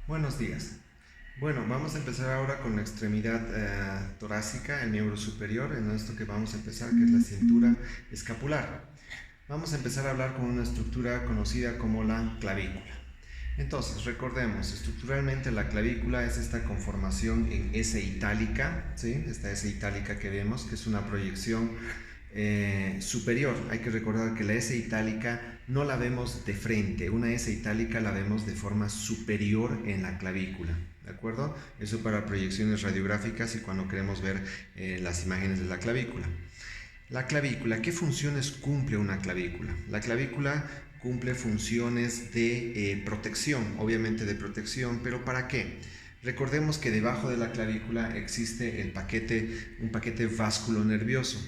Buenos días. Bueno, vamos a empezar ahora con la extremidad torácica, el miembro superior, en esto que vamos a empezar, que es la cintura escapular. Vamos a empezar a hablar con una estructura conocida como la clavícula. Entonces, recordemos, estructuralmente la clavícula es esta conformación en S itálica, ¿sí? Esta S itálica que vemos, que es una proyección superior. Hay que recordar que la S itálica no la vemos de frente, una S itálica la vemos de forma superior en la clavícula, ¿de acuerdo? Eso para proyecciones radiográficas y cuando queremos ver las imágenes de la clavícula. La clavícula, ¿qué funciones cumple una clavícula? La clavícula cumple funciones de protección, obviamente de protección, pero ¿para qué? Recordemos que debajo de la clavícula existe un paquete vasculonervioso,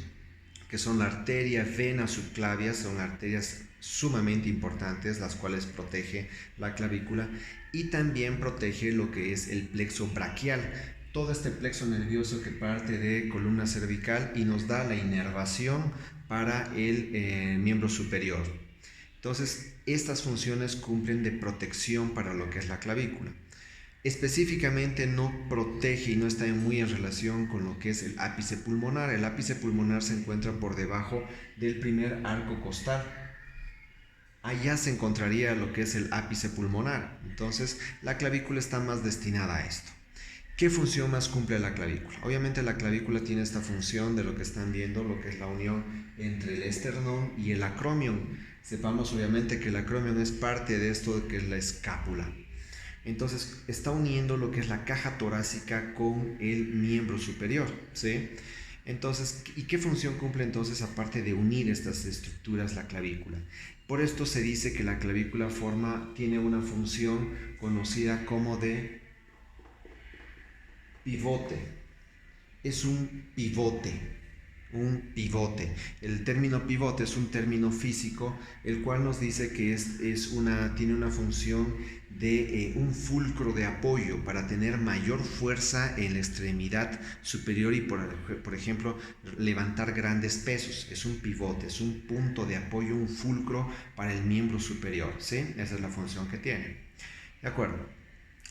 que son la arteria, vena subclavia, son arterias sumamente importantes, las cuales protege la clavícula y también protege lo que es el plexo braquial, todo este plexo nervioso que parte de columna cervical y nos da la inervación para el miembro superior. Entonces, estas funciones cumplen de protección para lo que es la clavícula. Específicamente no protege y no está muy en relación con lo que es el ápice pulmonar. El ápice pulmonar se encuentra por debajo del primer arco costal. Allá se encontraría lo que es el ápice pulmonar. Entonces, la clavícula está más destinada a esto. ¿Qué función más cumple la clavícula? Obviamente la clavícula tiene esta función de lo que están viendo, lo que es la unión entre el esternón y el acromion. Sepamos obviamente que el acromion es parte de esto que es la escápula. Entonces está uniendo lo que es la caja torácica con el miembro superior, ¿sí? Entonces, ¿y qué función cumple entonces aparte de unir estas estructuras la clavícula? Por esto se dice que la clavícula tiene una función conocida como de pivote. Es un pivote. Un pivote. El término pivote es un término físico, el cual nos dice que tiene una función de un fulcro de apoyo para tener mayor fuerza en la extremidad superior y, por ejemplo, levantar grandes pesos. Es un pivote, es un punto de apoyo, un fulcro para el miembro superior, ¿sí? Esa es la función que tiene. ¿De acuerdo?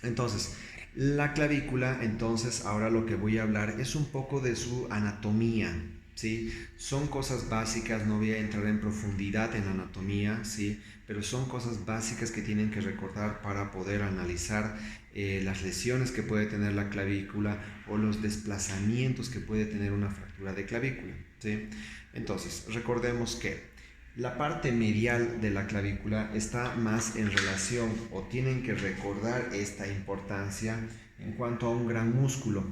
Entonces, la clavícula, entonces, ahora lo que voy a hablar es un poco de su anatomía, ¿sí? Son cosas básicas, no voy a entrar en profundidad en la anatomía, ¿sí? Pero son cosas básicas que tienen que recordar para poder analizar las lesiones que puede tener la clavícula o los desplazamientos que puede tener una fractura de clavícula, ¿sí? Entonces, recordemos que la parte medial de la clavícula está más en relación o tienen que recordar esta importancia en cuanto a un gran músculo,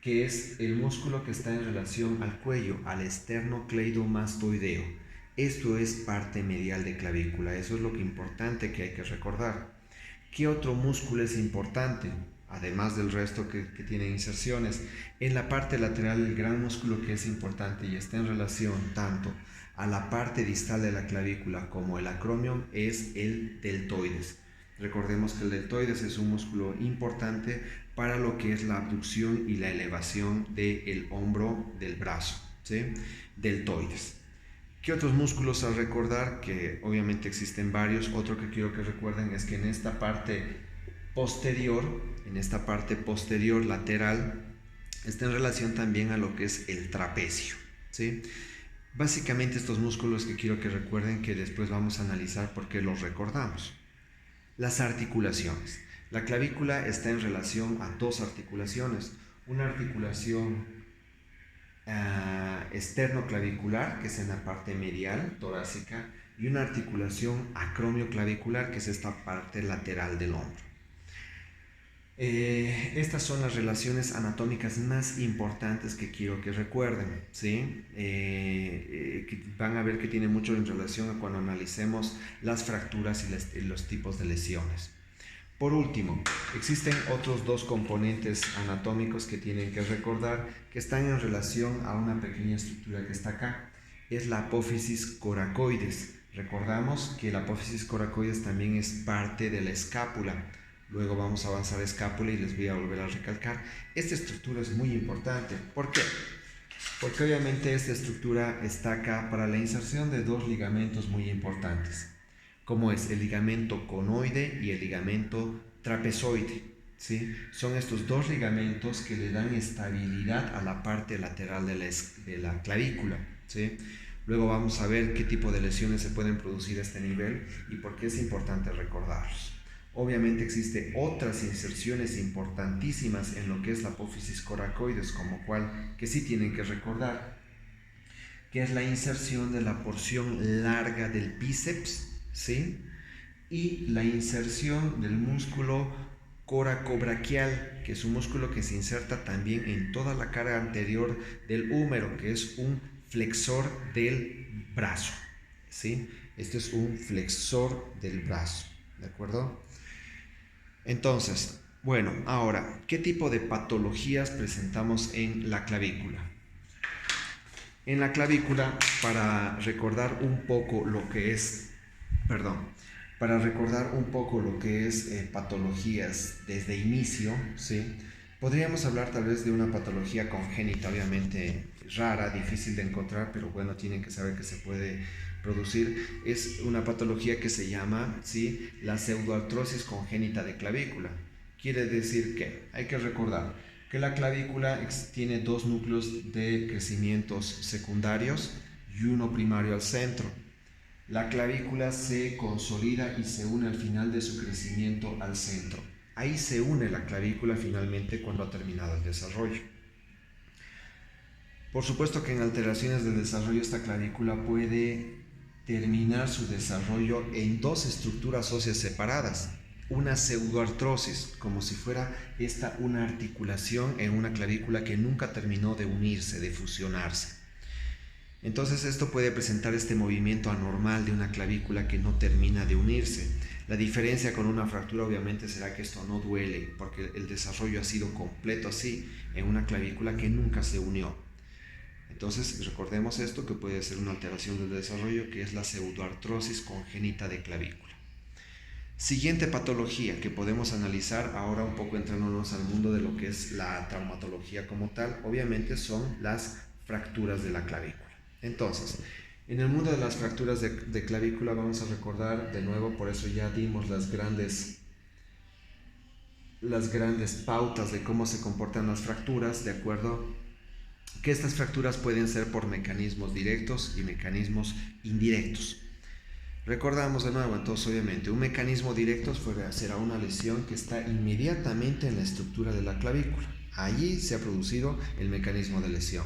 que es el músculo que está en relación al cuello, al esternocleidomastoideo. Esto es parte medial de clavícula, eso es lo que importante que hay que recordar. ¿Qué otro músculo es importante? Además del resto que tiene inserciones. En la parte lateral, el gran músculo que es importante y está en relación tanto a la parte distal de la clavícula como el acromion es el deltoides. Recordemos que el deltoides es un músculo importante para lo que es la abducción y la elevación del hombro del brazo, ¿sí? Deltoides. ¿Qué otros músculos a recordar? Que obviamente existen varios. Otro que quiero que recuerden es que en esta parte posterior lateral, está en relación también a lo que es el trapecio, ¿sí? Básicamente estos músculos que quiero que recuerden, que después vamos a analizar por qué los recordamos. Las articulaciones. La clavícula está en relación a dos articulaciones. Una articulación esternoclavicular, que es en la parte medial, torácica, y una articulación acromioclavicular, que es esta parte lateral del hombro. Estas son las relaciones anatómicas más importantes que quiero que recuerden, ¿sí? Que van a ver que tiene mucho en relación a cuando analicemos las fracturas y los tipos de lesiones. Por último, existen otros dos componentes anatómicos que tienen que recordar que están en relación a una pequeña estructura que está acá. Es la apófisis coracoides. Recordamos que la apófisis coracoides también es parte de la escápula. Luego vamos a avanzar a escápula y les voy a volver a recalcar. Esta estructura es muy importante. ¿Por qué? Porque obviamente esta estructura está acá para la inserción de dos ligamentos muy importantes, como es el ligamento conoide y el ligamento trapezoide, ¿sí? Son estos dos ligamentos que le dan estabilidad a la parte lateral de la clavícula, ¿sí? Luego vamos a ver qué tipo de lesiones se pueden producir a este nivel y por qué es importante recordarlos. Obviamente existen otras inserciones importantísimas en lo que es la apófisis coracoides, como cual que sí tienen que recordar, que es la inserción de la porción larga del bíceps, ¿sí? Y la inserción del músculo coracobraquial, que es un músculo que se inserta también en toda la cara anterior del húmero, que es un flexor del brazo, ¿sí? Este es un flexor del brazo, ¿de acuerdo? Entonces, bueno, ahora, ¿qué tipo de patologías presentamos en la clavícula? En la clavícula, para recordar un poco lo que es, para recordar un poco lo que es patologías desde inicio, ¿sí? Podríamos hablar tal vez de una patología congénita, obviamente rara, difícil de encontrar, pero bueno, tienen que saber que se puede producir. Es una patología que se llama, ¿sí?, la pseudoartrosis congénita de clavícula. Quiere decir que hay que recordar que la clavícula tiene dos núcleos de crecimientos secundarios y uno primario al centro. La clavícula se consolida y se une al final de su crecimiento al centro. Ahí se une la clavícula finalmente cuando ha terminado el desarrollo. Por supuesto que en alteraciones del desarrollo esta clavícula puede terminar su desarrollo en dos estructuras óseas separadas. Una pseudoartrosis, como si fuera esta una articulación en una clavícula que nunca terminó de unirse, de fusionarse. Entonces esto puede presentar este movimiento anormal de una clavícula que no termina de unirse. La diferencia con una fractura obviamente será que esto no duele, porque el desarrollo ha sido completo así, en una clavícula que nunca se unió. Entonces recordemos esto, que puede ser una alteración del desarrollo, que es la pseudoartrosis congénita de clavícula. Siguiente patología que podemos analizar, ahora un poco entrándonos al mundo de lo que es la traumatología como tal, obviamente son las fracturas de la clavícula. Entonces, en el mundo de las fracturas de clavícula vamos a recordar de nuevo, por eso ya dimos las grandes pautas de cómo se comportan las fracturas, ¿de acuerdo? Que estas fracturas pueden ser por mecanismos directos y mecanismos indirectos. Recordamos de nuevo, entonces obviamente un mecanismo directo será una lesión que está inmediatamente en la estructura de la clavícula. Allí se ha producido el mecanismo de lesión.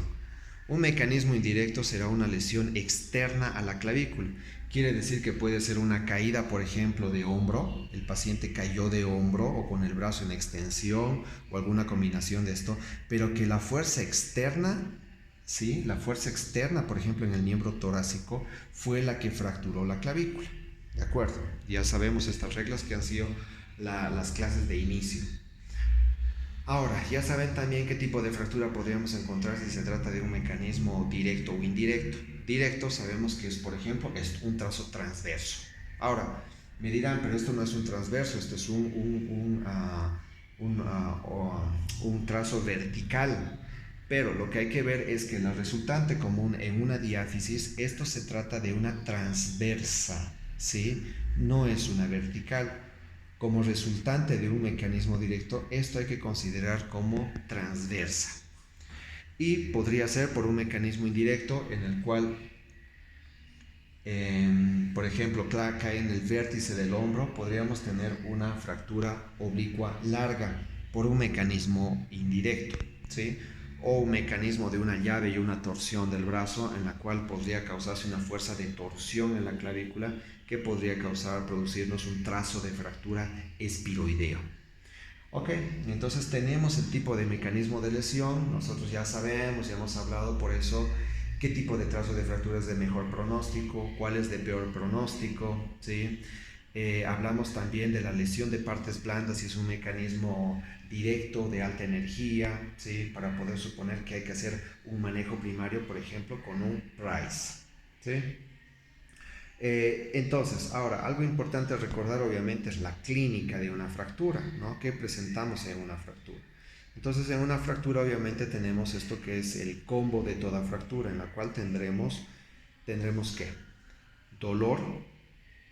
Un mecanismo indirecto será una lesión externa a la clavícula. Quiere decir que puede ser una caída, por ejemplo, de hombro. El paciente cayó de hombro o con el brazo en extensión o alguna combinación de esto, pero que la fuerza externa, ¿sí?, la fuerza externa, por ejemplo, en el miembro torácico, fue la que fracturó la clavícula. ¿De acuerdo? Ya sabemos estas reglas que han sido las clases de inicio. Ahora, ya saben también qué tipo de fractura podríamos encontrar si se trata de un mecanismo directo o indirecto. Directo sabemos que es, por ejemplo, es un trazo transverso. Ahora, me dirán, pero esto no es un transverso, esto es un trazo vertical. Pero lo que hay que ver es que la resultante común en una diáfisis, esto se trata de una transversa, ¿sí? No es una vertical. Como resultante de un mecanismo directo, esto hay que considerar como transversa. Y podría ser por un mecanismo indirecto en el cual, por ejemplo, cae en el vértice del hombro, podríamos tener una fractura oblicua larga por un mecanismo indirecto, ¿sí? O un mecanismo de una llave y una torsión del brazo, en la cual podría causarse una fuerza de torsión en la clavícula que podría producirnos un trazo de fractura espiroideo. Ok, entonces tenemos el tipo de mecanismo de lesión, nosotros ya sabemos, ya hemos hablado por eso, qué tipo de trazo de fractura es de mejor pronóstico, cuál es de peor pronóstico, ¿sí? Hablamos también de la lesión de partes blandas, si es un mecanismo directo de alta energía, ¿sí?, para poder suponer que hay que hacer un manejo primario, por ejemplo, con un Price, ¿sí? Entonces, ahora, algo importante a recordar obviamente es la clínica de una fractura, ¿no? ¿Qué presentamos en una fractura? Entonces, en una fractura obviamente tenemos esto que es el combo de toda fractura, en la cual tendremos ¿qué? Dolor,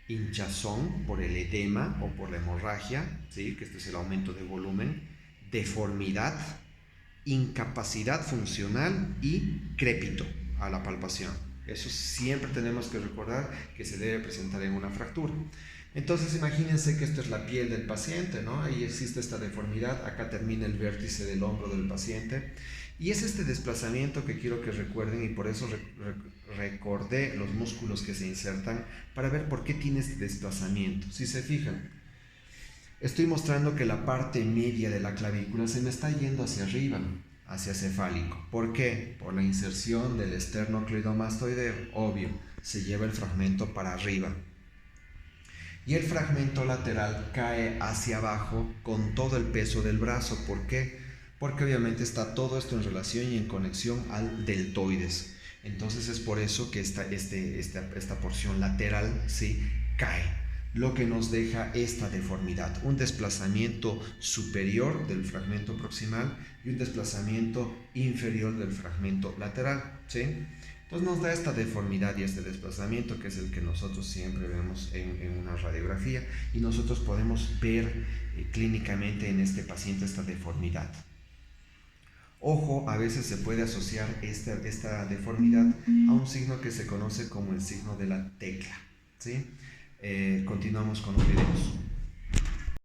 hinchazón por el edema o por la hemorragia, ¿sí? Que este es el aumento de volumen, deformidad, incapacidad funcional y crépito a la palpación. Eso siempre tenemos que recordar que se debe presentar en una fractura. Entonces imagínense que esto es la piel del paciente, ¿no? Ahí existe esta deformidad, acá termina el vértice del hombro del paciente y es este desplazamiento que quiero que recuerden y por eso recordé los músculos que se insertan para ver por qué tiene este desplazamiento. Si se fijan, estoy mostrando que la parte media de la clavícula se me está yendo hacia arriba, hacia cefálico. ¿Por qué? Por la inserción del esternocleidomastoideo. Obvio, se lleva el fragmento para arriba. Y el fragmento lateral cae hacia abajo con todo el peso del brazo. ¿Por qué? Porque obviamente está todo esto en relación y en conexión al deltoides. Entonces es por eso que esta porción lateral sí cae, lo que nos deja esta deformidad, un desplazamiento superior del fragmento proximal y un desplazamiento inferior del fragmento lateral, ¿sí? Entonces nos da esta deformidad y este desplazamiento que es el que nosotros siempre vemos en una radiografía y nosotros podemos ver clínicamente en este paciente esta deformidad. Ojo, a veces se puede asociar esta deformidad a un signo que se conoce como el signo de la tecla, ¿sí? Continuamos con los videos.